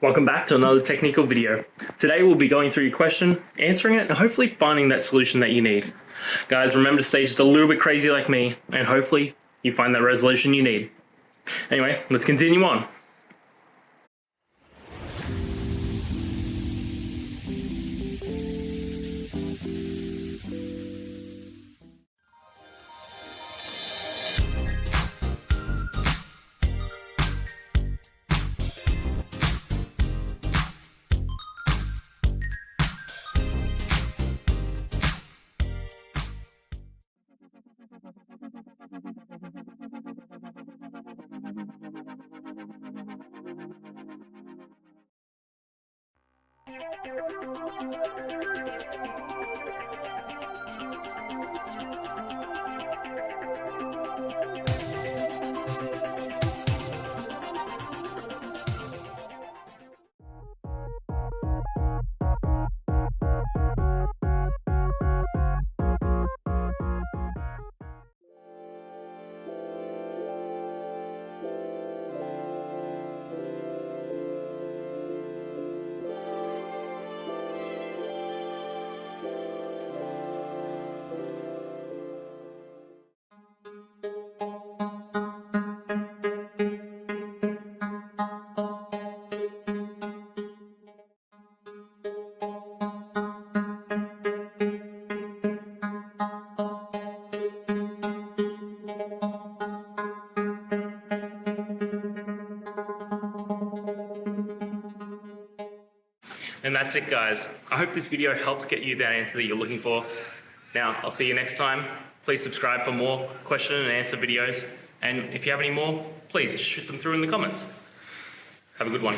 Welcome back to another technical video. Today we'll be going through your question, answering it, and hopefully finding that solution that you need. Guys, remember to stay just a little bit crazy like me, and hopefully you find that resolution you need. Anyway, let's continue on. And that's it, guys. I hope this video helped get you that answer that you're looking for. Now, I'll see you next time. Please subscribe for more question and answer videos. And if you have any more, please just shoot them through in the comments. Have a good one.